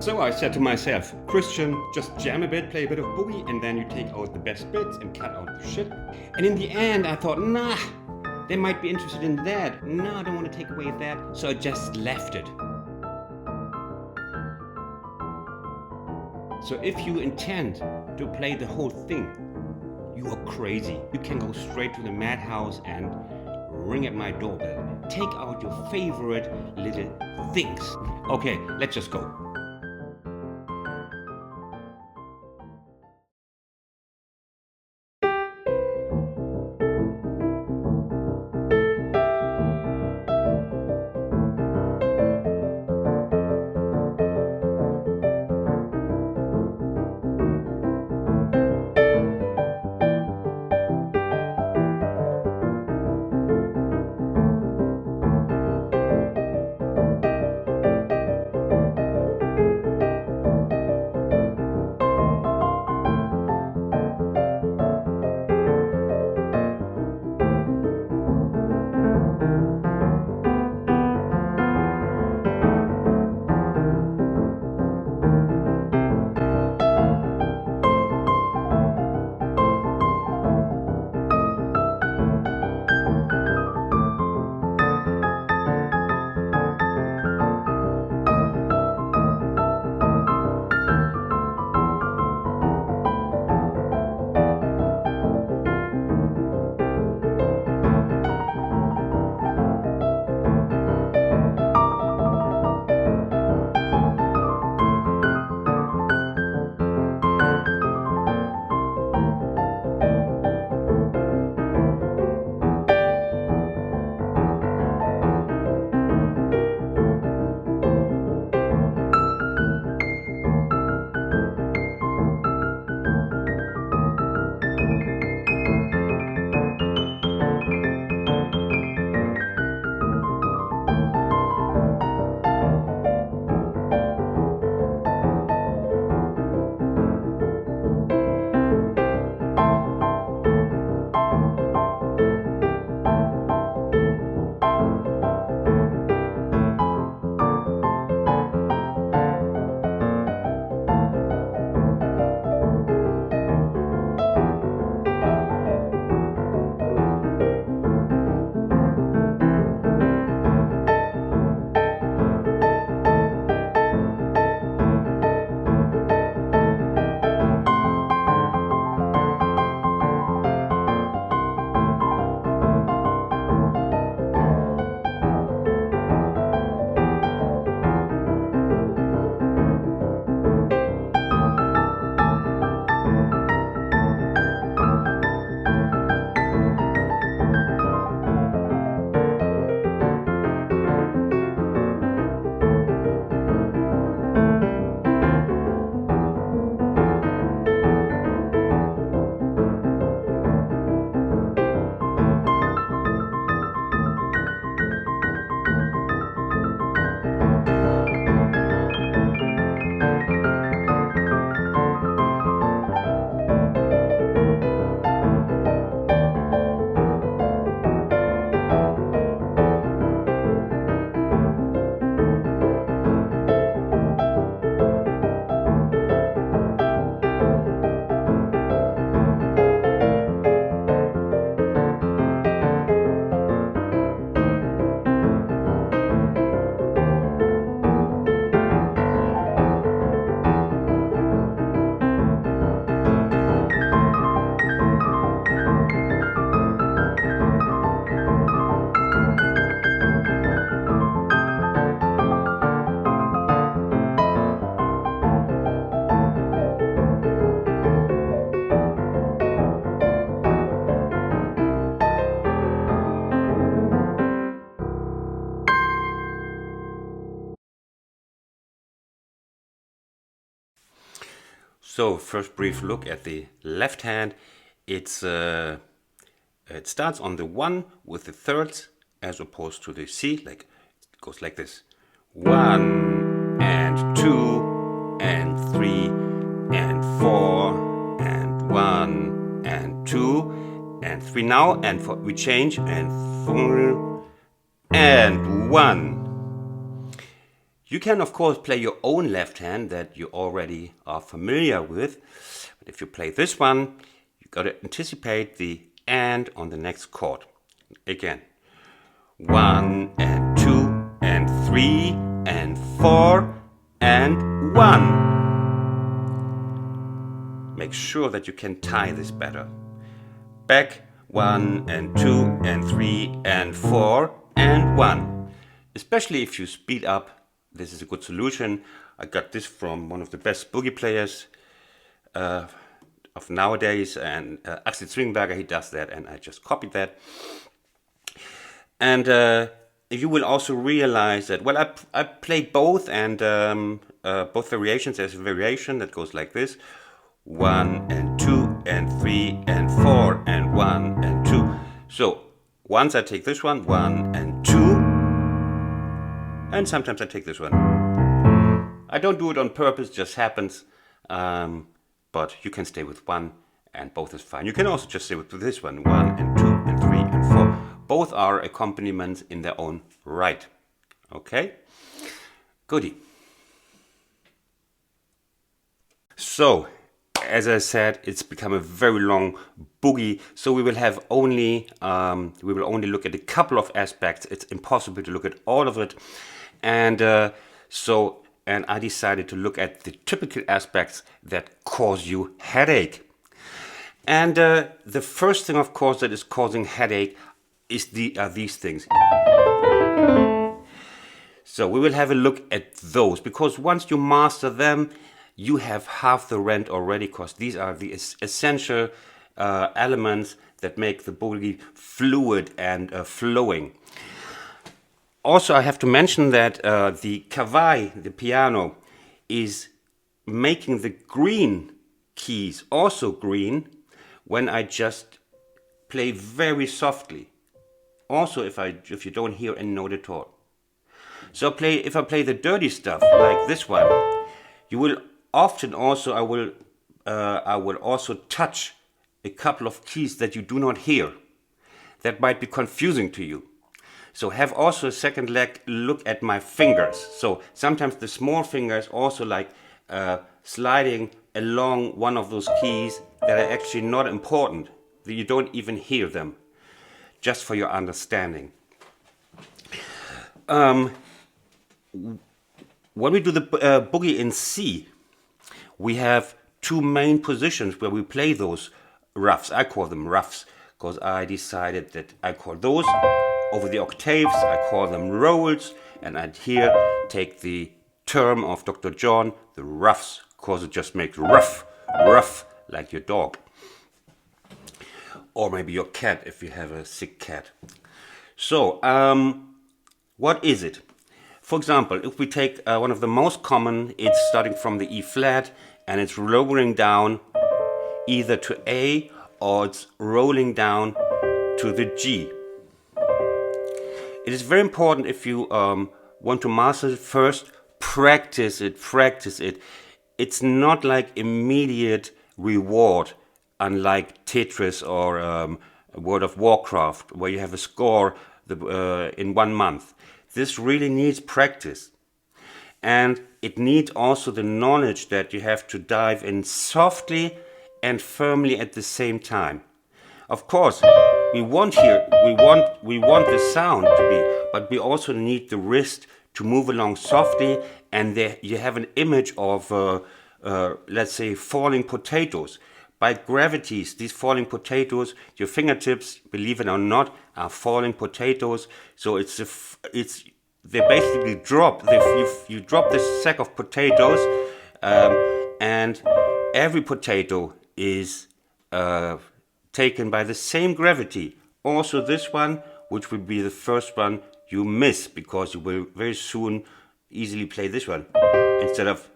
So I said to myself, Christian, just jam a bit, play a bit of boogie, and then you take out the best bits and cut out the shit. And in the end, I thought, nah, they might be interested in that. No, I don't want to take away that. So I just left it. So if you intend to play the whole thing, you are crazy. You can go straight to the madhouse and ring at my doorbell. Take out your favorite little things. Okay, let's just go. So first brief look at the left hand. It starts on the 1 with the thirds as opposed to the C. Like it goes like this: 1 and 2 and 3 and 4 and 1 and 2 and 3 now, and we change and 4 and 1. You can, of course, play your own left hand that you already are familiar with. But if you play this one, you got to anticipate the and on the next chord. Again, 1 and 2 and 3 and 4 and 1. Make sure that you can tie this better. Back, 1 and 2 and 3 and 4 and 1. Especially if you speed up, this is a good solution. I got this from one of the best boogie players of nowadays, and Axel Zwingenberger, he does that, and I just copied that. And you will also realize that, well, I played both, and both variations. There's a variation that goes like this: 1 and 2 and 3 and 4 and 1 and 2. So once I take this one, 1 and 2, and sometimes I take this one. I don't do it on purpose, just happens. But you can stay with 1 and both is fine. You can also just stay with this one, 1 and 2 and 3 and 4. Both are accompaniments in their own right. Okay? Goodie. So, as I said, it's become a very long boogie, so we will only look at a couple of aspects. It's impossible to look at all of it. And I decided to look at the typical aspects that cause you headache. And the first thing, of course, that is causing headache are these things. So we will have a look at those, because once you master them, you have half the rent already, because these are the essential elements that make the boogie fluid and flowing. Also, I have to mention that the kawai, the piano, is making the green keys also green when I just play very softly. Also, if you don't hear a note at all. So if I play the dirty stuff like this one, you will often also I will also touch a couple of keys that you do not hear. That might be confusing to you. So have also a second look at my fingers. So sometimes the small fingers also like sliding along one of those keys that are actually not important. That you don't even hear them. Just for your understanding. When we do the boogie in C, we have two main positions where we play those roughs. I call them roughs because I decided that I call those over the octaves, I call them rolls, and I'd here take the term of Dr. John, the roughs, because it just makes rough, rough, like your dog. Or maybe your cat if you have a sick cat. So, what is it? For example, if we take one of the most common, it's starting from the E flat and it's lowering down either to A or it's rolling down to the G. It is very important if you want to master it first, practice it. It's not like immediate reward, unlike Tetris or World of Warcraft, where you have a score in 1 month. This really needs practice. And it needs also the knowledge that you have to dive in softly and firmly at the same time. Of course, we want the sound to be, but we also need the wrist to move along softly, and there you have an image of, let's say, falling potatoes. By gravities, these falling potatoes, your fingertips, believe it or not, are falling potatoes. So they basically drop. You drop this sack of potatoes, and every potato is taken by the same gravity. Also this one, which will be the first one you miss, because you will very soon easily play this one instead of,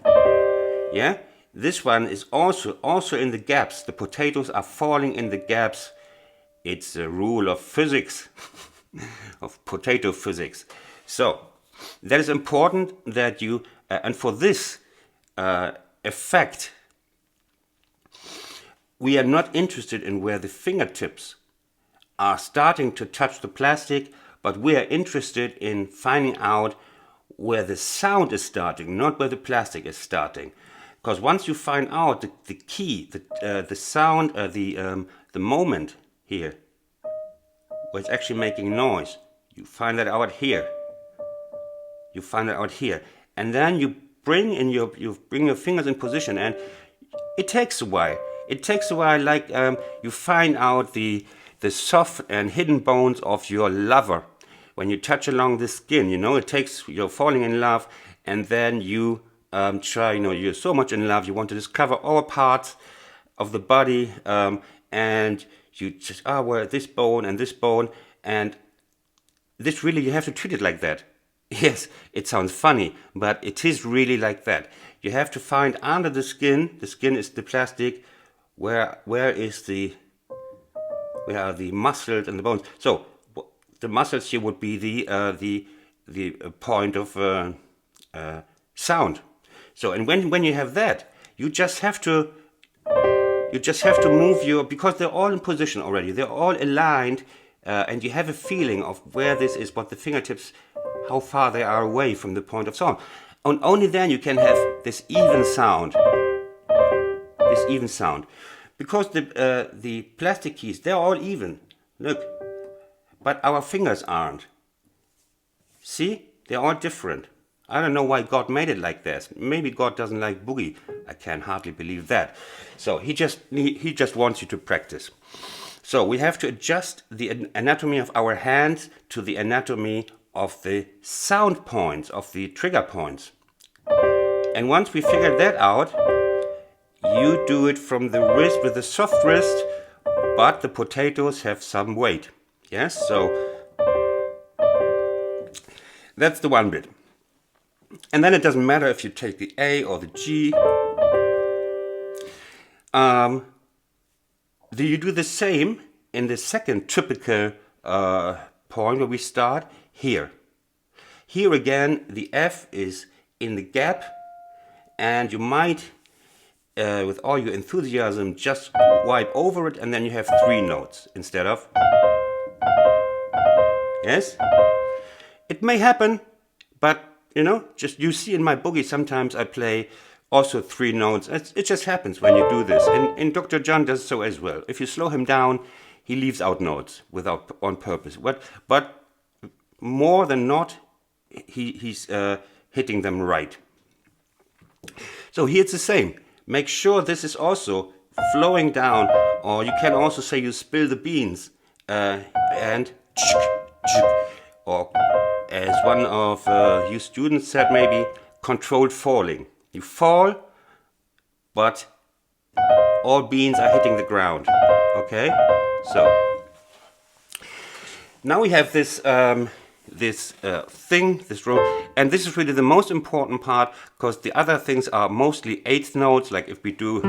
yeah? This one is also in the gaps. The potatoes are falling in the gaps. It's a rule of physics, of potato physics. So that is important that you, and for this effect, we are not interested in where the fingertips are starting to touch the plastic, but we are interested in finding out where the sound is starting, not where the plastic is starting. Because once you find out the key, the sound, the moment here, where it's actually making noise, you find that out here. You find it out here, and then you bring your fingers in position, and it takes a while. It takes a while, like you find out the soft and hidden bones of your lover. When you touch along the skin, it takes, you're falling in love, and then you try, you're so much in love, you want to discover all parts of the body, and you just, well, this bone and this bone, and this really, you have to treat it like that. Yes, it sounds funny, but it is really like that. You have to find under the skin is the plastic, where are the muscles and the bones. So the muscles here would be the point of sound. So, and when you have that, you just have to move because they're all in position already. They're all aligned, and you have a feeling of where this is, what the fingertips, how far they are away from the point of sound. And only then you can have this even sound. Because the plastic keys, they're all even. Look. But our fingers aren't. See? They're all different. I don't know why God made it like this. Maybe God doesn't like boogie. I can hardly believe that. So he just wants you to practice. So we have to adjust the anatomy of our hands to the anatomy of the sound points, of the trigger points. And once we figure that out, you do it from the wrist with a soft wrist, but the potatoes have some weight. Yes, so that's the one bit. And then it doesn't matter if you take the A or the G. Do you do the same in the second typical point where we start? Here. Here again, the F is in the gap, and you might, with all your enthusiasm, just wipe over it, and then you have 3 notes instead of. Yes? It may happen, but, just you see in my boogie, sometimes I play also 3 notes. It just happens when you do this. And Dr. John does so as well. If you slow him down, he leaves out notes on purpose. But more than not, he's hitting them right. So here it's the same. Make sure this is also flowing down, or you can also say you spill the beans, and or as one of you students said, maybe controlled falling. You fall, but all beans are hitting the ground. Okay, so now we have this this row, and this is really the most important part, because the other things are mostly 8th notes, like if we do.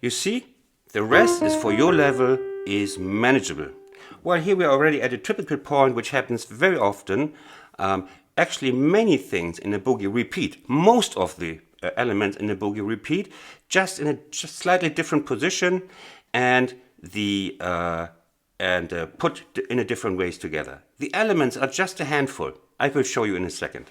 You see, the rest is for your level, is manageable. Well, here we are already at a typical point, which happens very often. Actually, many things in a boogie repeat. Most of the elements in a boogie repeat, just in a slightly different position, and put in a different ways together. The elements are just a handful. I will show you in a second.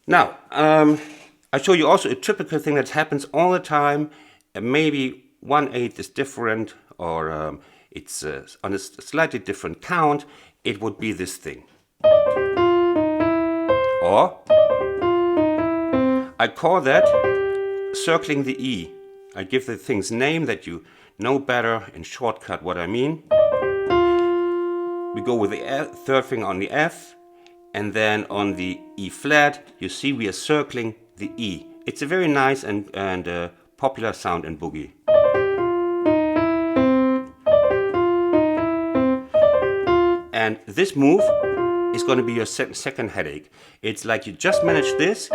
Now, I show you also a typical thing that happens all the time. Maybe 1/8 is different, or it's on a slightly different count. It would be this thing. Or I call that circling the E. I give the thing's name that you know better in shortcut what I mean. We go with the third finger on the F, and then on the E flat, you see we are circling the E. It's a very nice and popular sound in boogie. And this move is going to be your second headache. It's like you just managed this,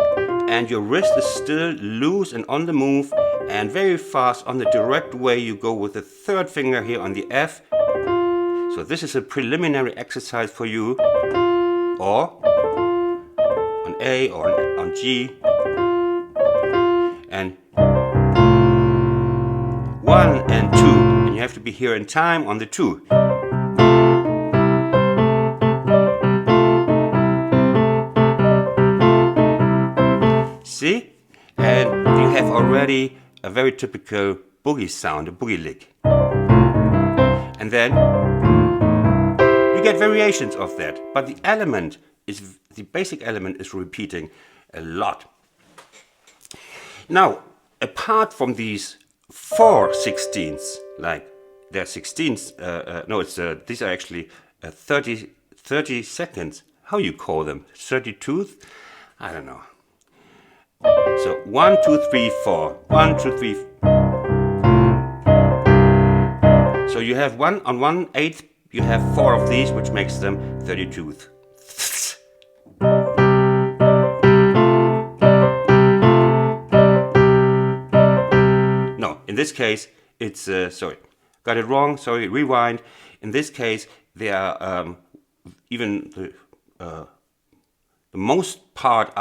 and your wrist is still loose and on the move, and very fast on the direct way you go with the third finger here on the F. So So this is a preliminary exercise for you, or on A or on G, and 1 and 2, and you have to be here in time on the 2. See? And you have already a very typical boogie sound, a boogie lick. And then you get variations of that, but the basic element is repeating a lot. Now, apart from these 4 16ths, like they're 16ths, these are actually 30 seconds. How you call them? 32th? I don't know. So 1, 2, 3, 4. 1, 2, 3. So you have on 1/8, you have 4 of these, which makes them 32th. No, in this case, it's sorry, got it wrong. Sorry, rewind. In this case, they are even the most part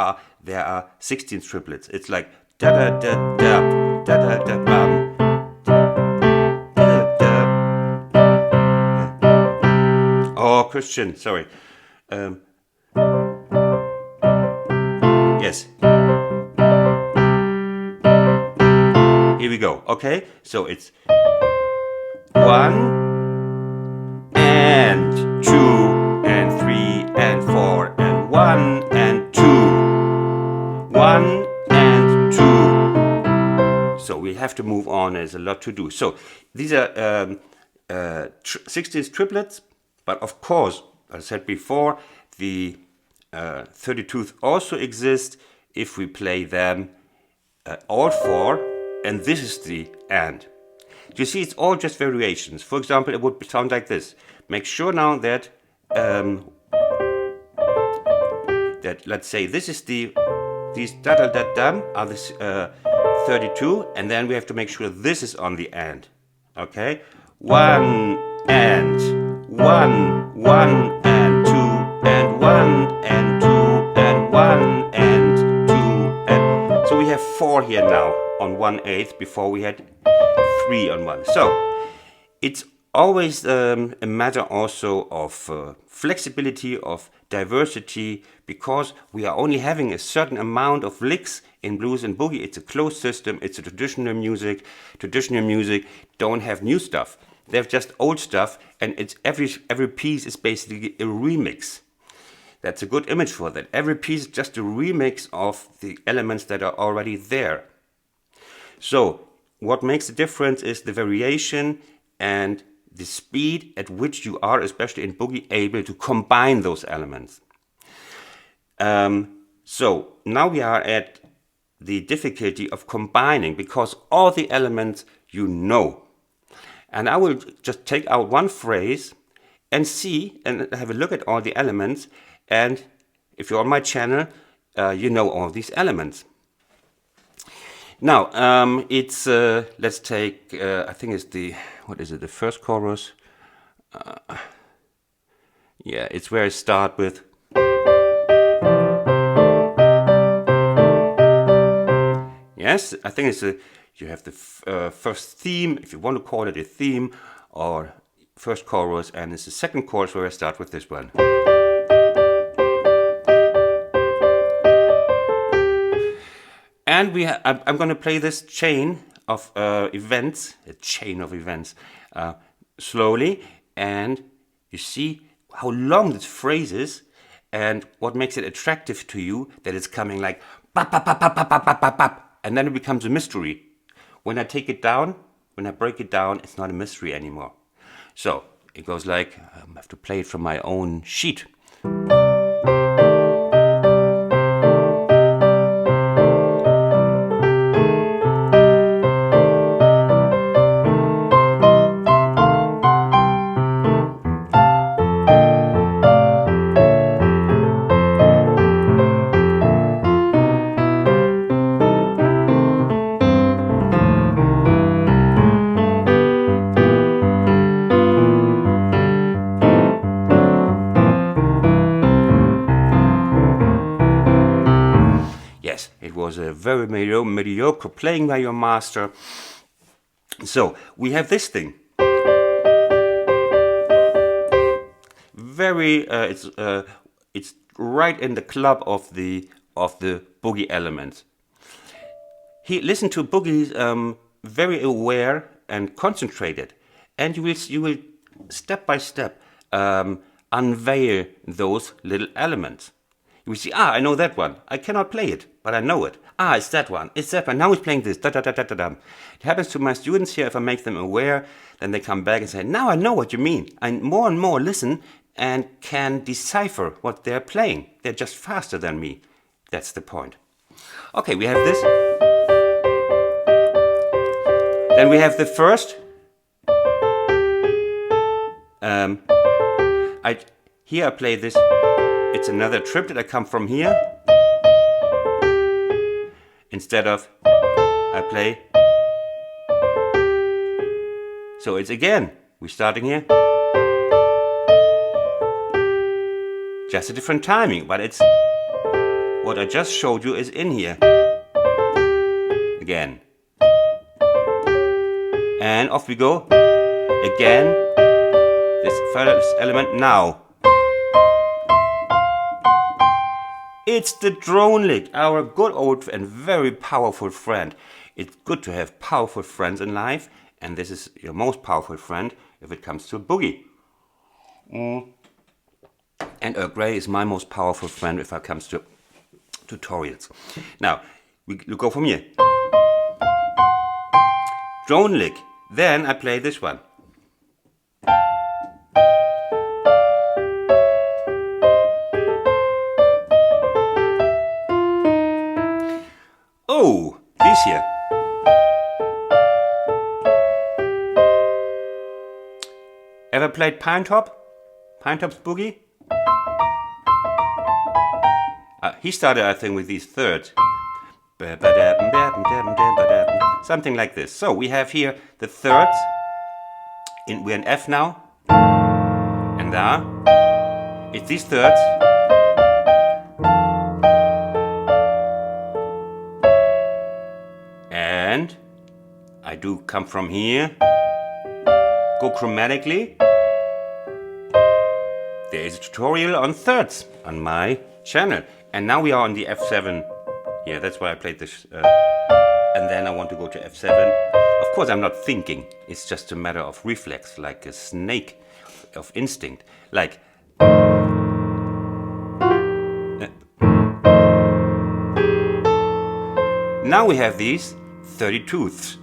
there are 16 triplets. It's like da da da da da da da bam. Oh, Christian, sorry. Yes. Here we go. Okay, so it's 1 and 2 and 3 and 4 and 1 and 2. 1 and 2. So we have to move on. There's a lot to do. So these are 16 triplets, but of course, as I said before, the 32th also exist if we play them all 4, and this is the and. You see, it's all just variations. For example, it would sound like this. Make sure now that let's say this is these da da da da are this 32, and then we have to make sure this is on the and. Okay, 1 and 1, 1 and 2 and 1 and 2 and 1 and 2 and so we have 4 here now on 1/8. Before we had 3 on 1. So it's always a matter also of flexibility, of diversity, because we are only having a certain amount of licks in blues and boogie. It's a closed system. It's a traditional music. Traditional music don't have new stuff. They have just old stuff, and it's every piece is basically a remix. That's a good image for that. Every piece is just a remix of the elements that are already there. So what makes the difference is the variation and the speed at which you are, especially in boogie, able to combine those elements. So now we are at the difficulty of combining, because all the elements you know. And I will just take out one phrase and see and have a look at all the elements. And if you're on my channel, you know all these elements. Now, it's, let's take, I think it's the first chorus? Yeah, it's where I start with. Yes, I think it's you have the first theme, if you want to call it a theme, or first chorus, and it's the second chorus where I start with this one. And I'm going to play this chain of events, a chain of events, slowly, and you see how long this phrase is, and what makes it attractive to you, that it's coming like bap, bap, bap, bap, bap, bap, bap, bap, and then it becomes a mystery. When I take it down, when I break it down, it's not a mystery anymore. So it goes like, I have to play it from my own sheet. was a very mediocre playing by your master. So we have this thing. It's right in the club of the boogie elements. Listen to boogies, very aware and concentrated, and you will step by step unveil those little elements. You will see, I know that one. I cannot play it, but I know it. It's that one. It's that one. Now he's playing this. Da da da da da da. It happens to my students here. If I make them aware, then they come back and say, now I know what you mean. I more and more listen and can decipher what they're playing. They're just faster than me. That's the point. Okay, we have this. Then we have the first. Here I play this. It's another triplet. I come from here. Instead of I play. So it's again. We're starting here. Just a different timing, but it's what I just showed you is in here. Again. And off we go. Again. This first element now. It's the drone lick, our good old and very powerful friend. It's good to have powerful friends in life, and this is your most powerful friend if it comes to boogie. And Earl Grey is my most powerful friend if it comes to tutorials. Now, we go from here. Drone lick. Then I play this one. Oh, this here. Ever played Pine Top? Pine Top's boogie? He started, I think, with these thirds. Something like this. So we have here the thirds. We're in F now. And there. It's these thirds. And I do come from here. Go chromatically. There is a tutorial on thirds on my channel. And now we are on the F7 here. That's why I played this. And then I want to go to F7. Of course, I'm not thinking. It's just a matter of reflex, like a snake of instinct. Like. Now we have these 32ths.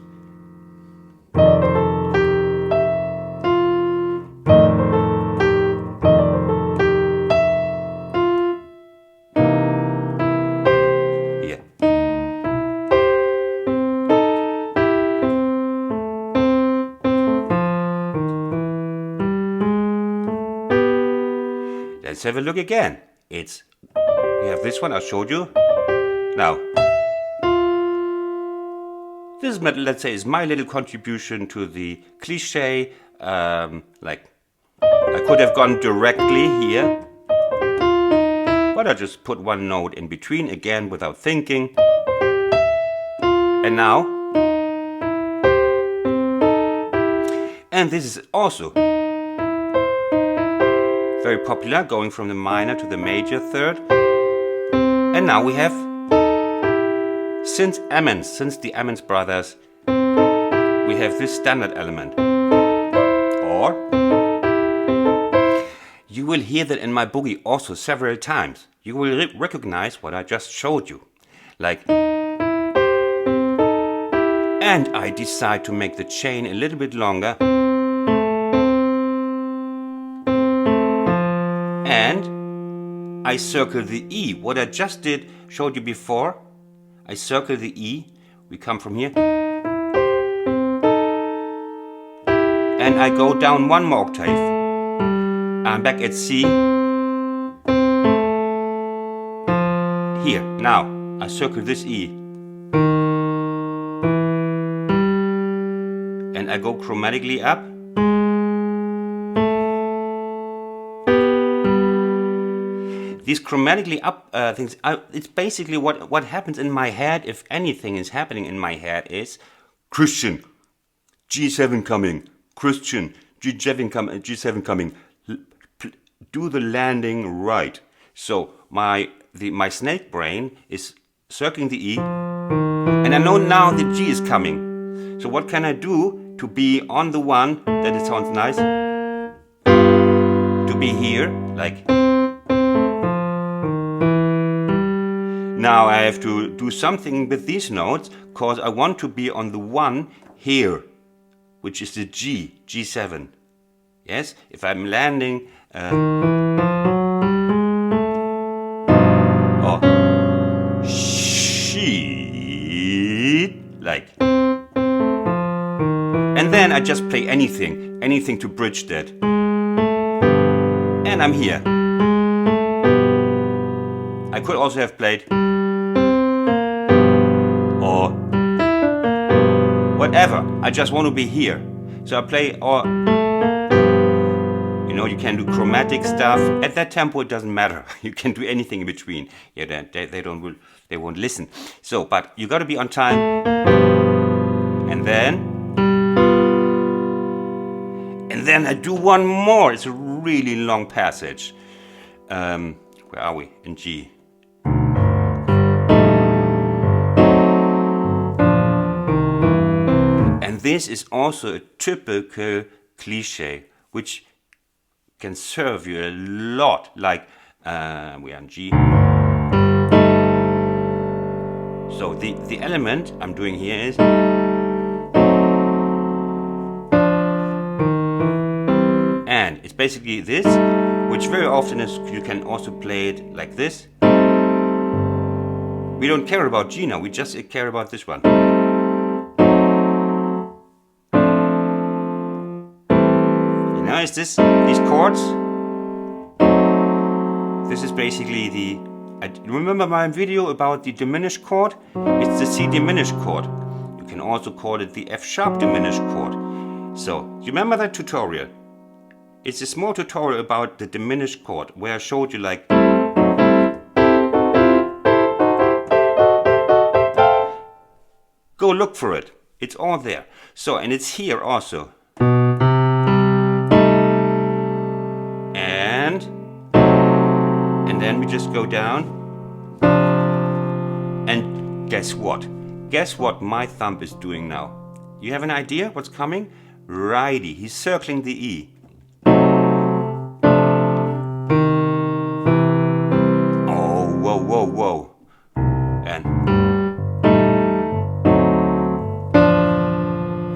Let's have a look again. We have this one I showed you. Now, this, let's say, is my little contribution to the cliche. Like, I could have gone directly here, but I just put one note in between again without thinking. And now, and this is also very popular, going from the minor to the major third. And now we have, since the Ammons brothers, we have this standard element. Or, you will hear that in my boogie also several times. You will recognize what I just showed you. Like, and I decide to make the chain a little bit longer. And I circle the E. What I just showed you before. I circle the E. We come from here. And I go down one more octave. I'm back at C. Here. Now, I circle this E. And I go chromatically up. these chromatically up things, it's basically what happens in my head. If anything is happening in my head is Christian, G7 coming, Christian, G7 coming, do the landing right. So my snake brain is circling the E, and I know now the G is coming. So what can I do to be on the one that it sounds nice? To be here, like. Now I have to do something with these notes, because I want to be on the one here, which is the G, G7. Yes, if I'm landing or sheet, like. And then I just play anything to bridge that. And I'm here. I could also have played or whatever. I just want to be here. So I play, or you know, you can do chromatic stuff. At that tempo it doesn't matter. You can do anything in between. Yeah, they won't listen. So, but you got to be on time. And then I do one more. It's a really long passage. Where are we? In G. And this is also a typical cliche, which can serve you a lot. Like we are in G. So the element I'm doing here is. And it's basically this, which very often is, you can also play it like this. We don't care about G now, we just care about this one. You know, it's these chords. This is basically remember my video about the diminished chord? It's the C diminished chord. You can also call it the F sharp diminished chord. So, you remember that tutorial? It's a small tutorial about the diminished chord where I showed you like. Go look for it. It's all there. So, and it's here also. And then we just go down. And guess what? Guess what my thumb is doing now? You have an idea what's coming? Righty, he's circling the E. Whoa.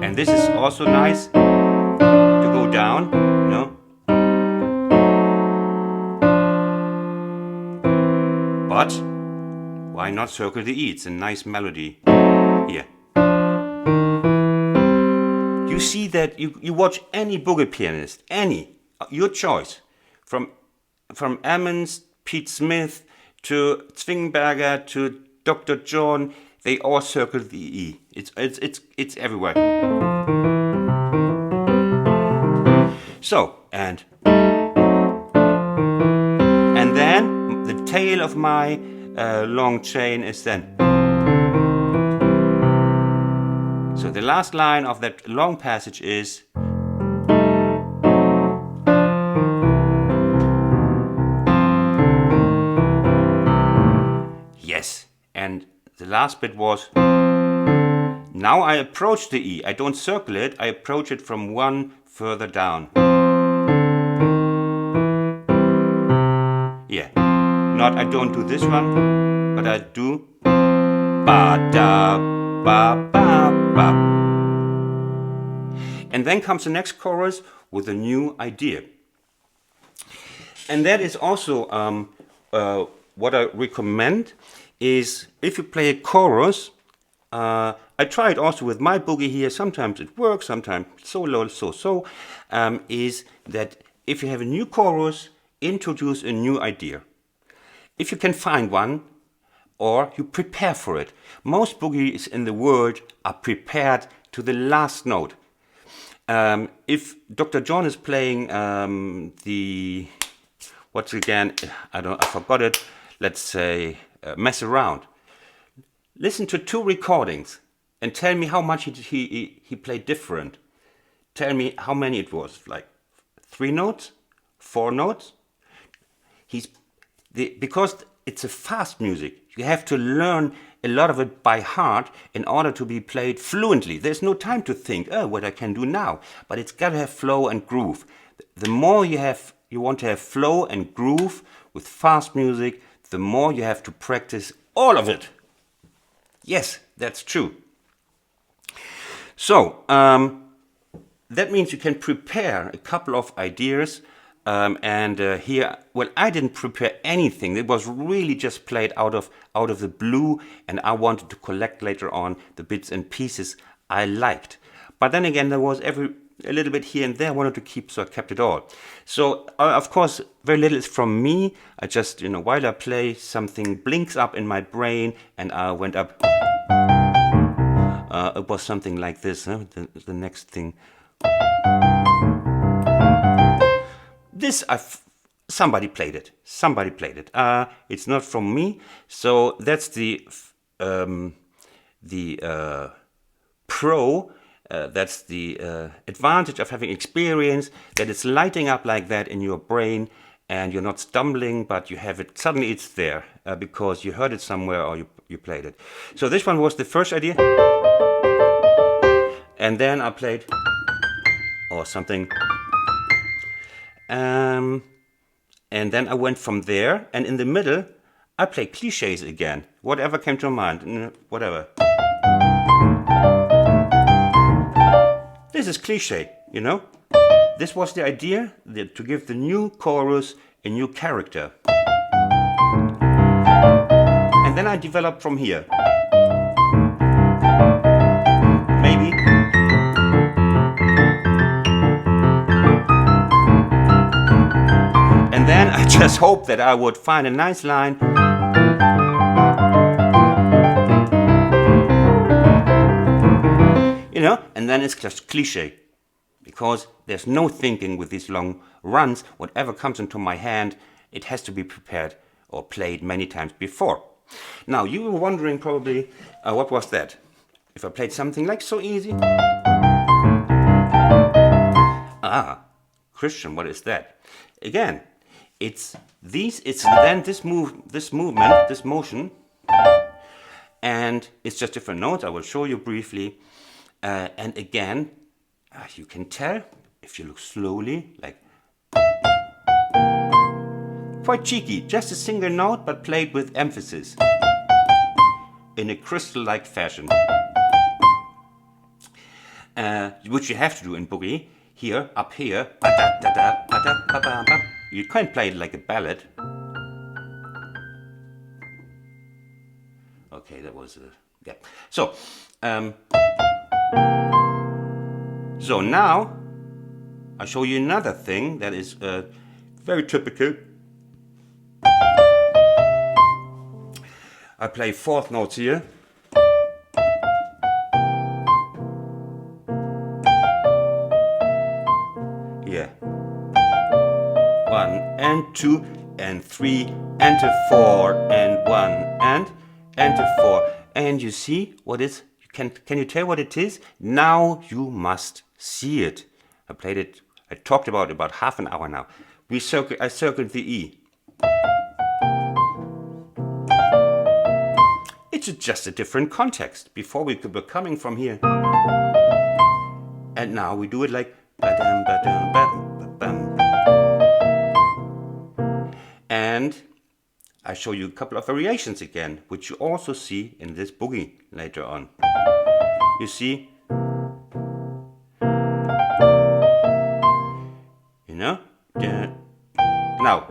And this is also nice to go down, no? But why not circle the E? It's a nice melody here. You see that you watch any boogie pianist, your choice, from Emmons, Pete Smith, to Zwingenberger, to Dr. John, they all circle the E. It's everywhere. So, and then the tail of my long chain is then. So the last line of that long passage is. Yes, and the last bit was, now I approach the E. I don't circle it, I approach it from one further down. Yeah, I don't do this one, but I do ba-da-ba-ba-ba. And then comes the next chorus with a new idea. And that is also what I recommend is if you play a chorus, I try it also with my boogie here, sometimes it works, sometimes so, is that if you have a new chorus, introduce a new idea. If you can find one, or you prepare for it. Most boogies in the world are prepared to the last note. If Dr. John is playing what's again, I forgot it. Let's say Mess Around. Listen to 2 recordings and tell me how much he played different. Tell me how many it was, like 3 notes, 4 notes. Because it's a fast music, you have to learn a lot of it by heart in order to be played fluently. There's no time to think, oh, what I can do now. But it's got to have flow and groove. The more you want to have flow and groove with fast music, the more you have to practice all of it. Yes, that's true. So, that means you can prepare a couple of ideas. Here, well, I didn't prepare anything. It was really just played out of the blue, and I wanted to collect later on the bits and pieces I liked. But then again, there was a little bit here and there I wanted to keep, so I kept it all. So, of course, very little is from me. I just, while I play, something blinks up in my brain, and I went up. It was something like this, the next thing. This, somebody played it. Somebody played it. It's not from me. So that's the pro. That's the advantage of having experience, that it's lighting up like that in your brain, and you're not stumbling, but you have it. Suddenly it's there because you heard it somewhere or you played it. So this one was the first idea, and then I played or something. And then I went from there, and in the middle, I played cliches again. Whatever came to mind, whatever. This is cliche, This was the idea, to give the new chorus a new character. And then I developed from here. Maybe. And then I just hoped that I would find a nice line. And then it's just cliche. Because there's no thinking with these long runs. Whatever comes into my hand, it has to be prepared or played many times before. Now, you were wondering probably, what was that? If I played something like so easy. Christian, what is that? Again, it's then this movement, this motion, and it's just different notes. I will show you briefly. And again, you can tell if you look slowly, like quite cheeky, just a single note, but played with emphasis in a crystal-like fashion, which you have to do in boogie. Here, up here, you can't play it like a ballad. Okay, that was yeah. So now I'll show you another thing that is very typical. I play fourth notes here. Here. 1 and 2 and 3 and a 4 and 1 and a 4. And you see what is? Can you tell what it is? Now you must see it. I talked about half an hour now. I circled the E. It's just a different context. Before we were coming from here. And now we do it like ba-dum, ba-dum, ba-dum. And I show you a couple of variations again, which you also see in this boogie later on. You see? Now,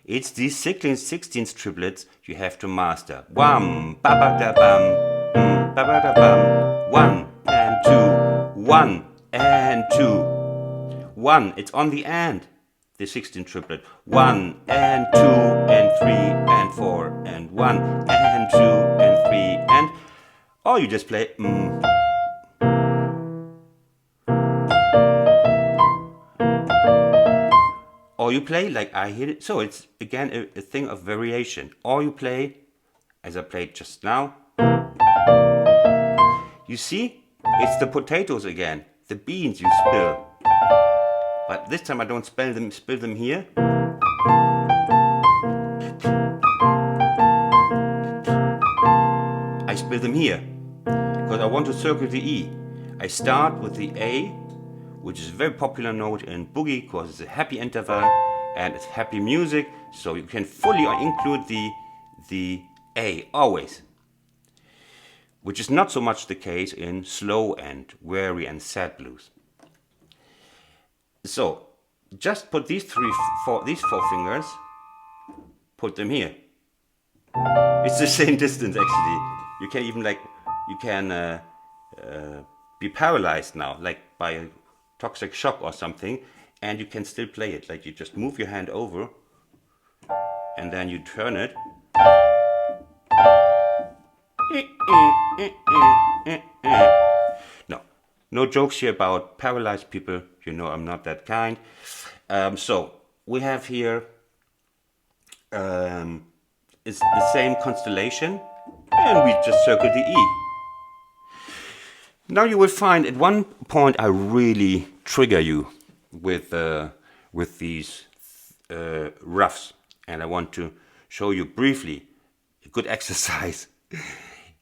it's these 16th triplets you have to master. Wham, ba ba da bum, ba ba da bum. 1 and 2, 1 and 2. 1, it's on the and, the 16th triplet. 1 and 2 and 3 and 4 and 1 and 2 and 3 and, or you just play you play like I hit it. So it's again a thing of variation. Or you play as I played just now. You see, it's the potatoes again, the beans you spill. But this time I don't spill them here. I spill them here because I want to circle the E. I start with the A, which is a very popular note in boogie because it's a happy interval and it's happy music, so you can fully include the A always, which is not so much the case in slow and weary and sad blues. So just put these four fingers, put them here. It's the same distance actually. You can even be paralyzed now, like by a toxic shock or something, and you can still play it. Like you just move your hand over and then you turn it. No jokes here about paralyzed people. You know I'm not that kind. So we have here it's the same constellation, and we just circle the E. Now you will find at one point I really trigger you with these roughs, and I want to show you briefly a good exercise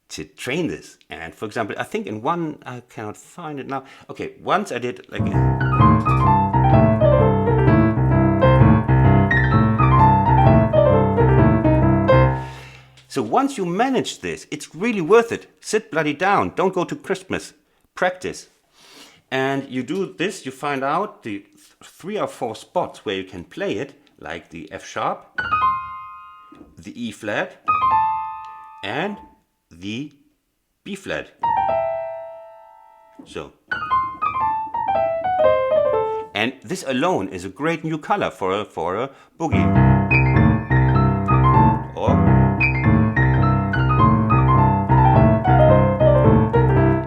to train this. And for example, I think in one, I cannot find it now. Okay, once I did like so once you manage this, it's really worth it. Sit bloody down. Don't go to Christmas. Practice. And you do this, you find out the 3 or 4 spots where you can play it, like the F sharp, the E flat, and the B flat. So. And this alone is a great new color for a boogie. Or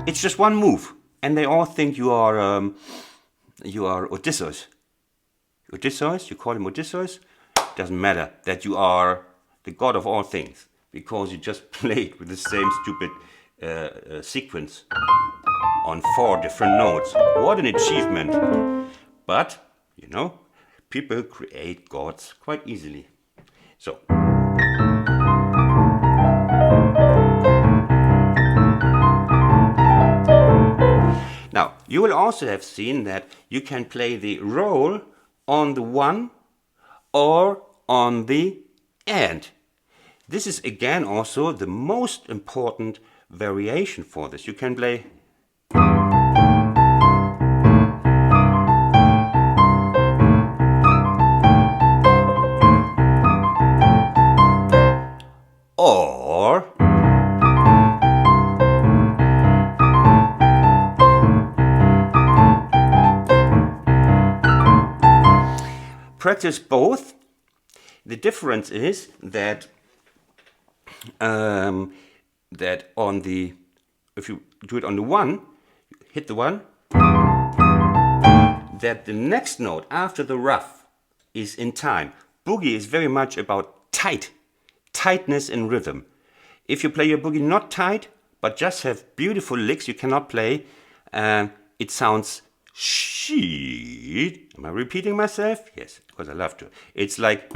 it's just one move, and they all think you are Odysseus. Odysseus, you call him Odysseus, doesn't matter. That you are the god of all things, because you just played with the same stupid sequence on 4 different notes. What an achievement! But, you know, people create gods quite easily. So. Now, you will also have seen that you can play the roll on the 1 or on the and. This is again also the most important variation for this. You can play or practice both. The difference is that that on the, if you do it on the 1, hit the 1, that the next note after the rough is in time. Boogie is very much about tightness in rhythm. If you play your boogie not tight, but just have beautiful licks you cannot play, it sounds shit. Am I repeating myself? Yes, because I love to. It's like,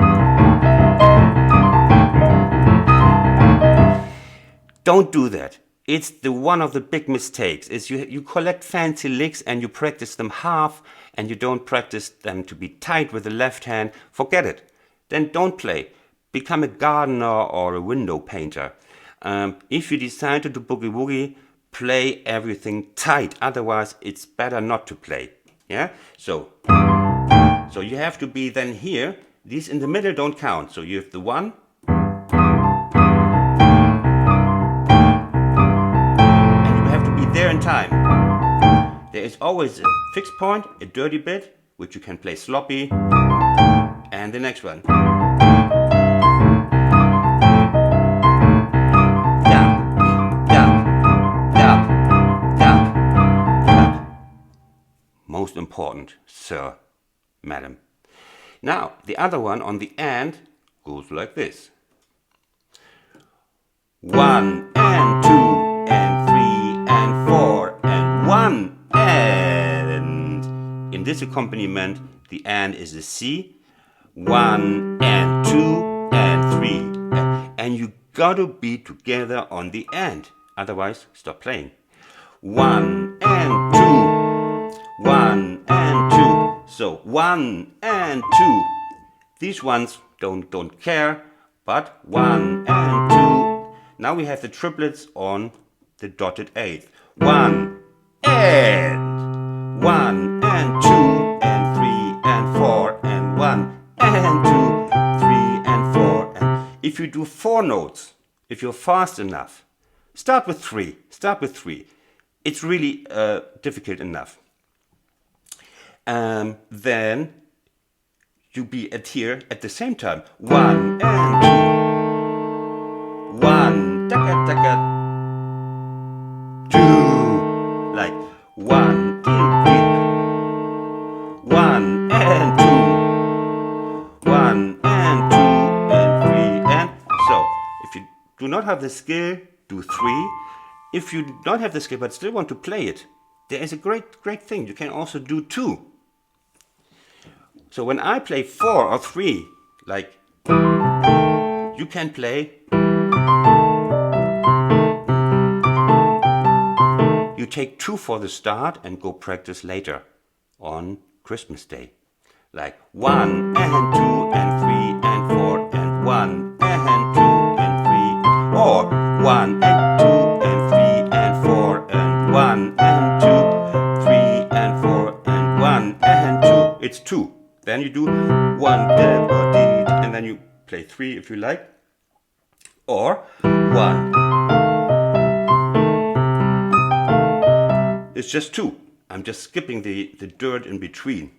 don't do that. It's one of the big mistakes. Is you collect fancy licks and you practice them half, and you don't practice them to be tight with the left hand. Forget it. Then don't play. Become a gardener or a window painter. If you decide to do boogie woogie, play everything tight. Otherwise, it's better not to play. Yeah. So you have to be then here. These in the middle don't count. So you have the 1. There in time. There is always a fixed point, a dirty bit, which you can play sloppy, and the next one. Down, down, down, down, down. Most important, sir, madam. Now, the other one on the and goes like this. 1 and 2 and 3 and 4 and 1 and. In this accompaniment, the and is a C. 1 and 2 and 3. And you gotta be together on the and. Otherwise, stop playing. 1 and 2. 1 and 2. So 1 and 2. These ones don't care, but 1 and 2. Now we have the triplets on the dotted eighth. 1 and 1 and 2 and 3 and 4 and 1 and 2, 3 and 4. And if you do 4 notes, if you're fast enough, start with 3. Start with 3. It's really difficult enough. Then you be at here at the same time. 1 and 2. 1, taka taka. 2. Like 1, 2, 3. 1 and 2. 1 and 2 and 3 and. So, if you do not have the skill, do 3. If you don't have the skill but still want to play it, there is a great thing. You can also do 2. So when I play 4 or 3, like, you can play. You take 2 for the start and go practice later on Christmas Day. Like 1 and 2 and 3 and 4 and 1 and 2 and 3. Or 1 and 2 and 3 and 4 and 1 and 2, 3 and 4 and 1 and 2. It's 2. Then you do 1 and then you play 3 if you like. Or 1. It's just 2. I'm just skipping the dirt in between,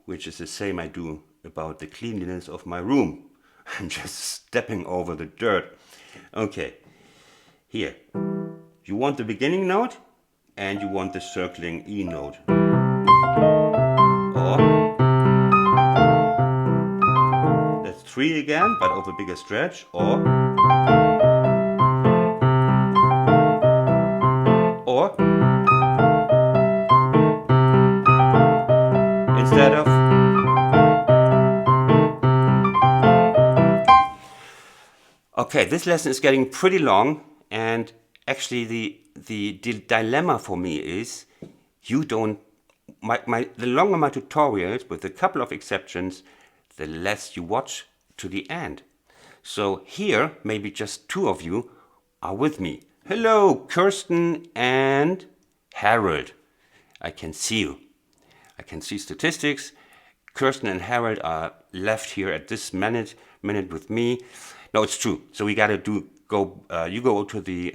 which is the same I do about the cleanliness of my room. I'm just stepping over the dirt. Okay, here. You want the beginning note and you want the circling E note. Or that's 3 again, but over bigger stretch. Or instead of. Okay, this lesson is getting pretty long, and actually the dilemma for me is you don't. The longer my tutorials, with a couple of exceptions, the less you watch to the end. So here, maybe just 2 of you are with me. Hello, Kirsten and Harold. I can see you. I can see statistics. Kirsten and Harold are left here at this minute with me. No, it's true. So we gotta you go to the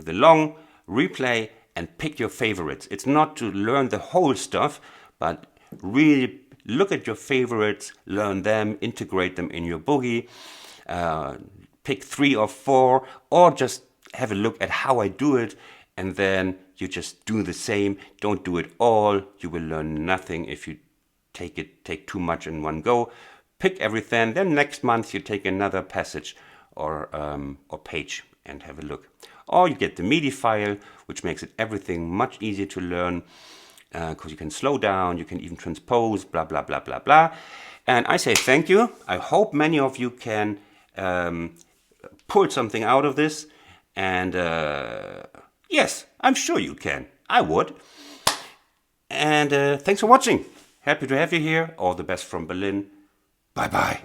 long replay and pick your favorites. It's not to learn the whole stuff, but really look at your favorites, learn them, integrate them in your boogie. Pick 3 or 4, or just have a look at how I do it, and then you just do the same. Don't do it all. You will learn nothing if you take too much in one go. Pick everything. Then next month you take another passage or page and have a look. Or you get the MIDI file, which makes everything much easier to learn, because you can slow down, you can even transpose, blah, blah, blah, blah, blah. And I say thank you. I hope many of you can pull something out of this. And yes, I'm sure you can. I would. And thanks for watching. Happy to have you here. All the best from Berlin. Bye-bye.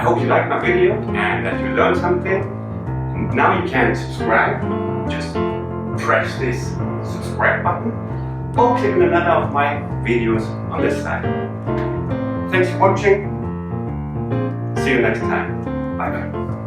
hope you liked my video and that you learned something. Now you can subscribe. Just press this subscribe button or click on another of my videos on this side. Thanks for watching. See you next time. Bye bye.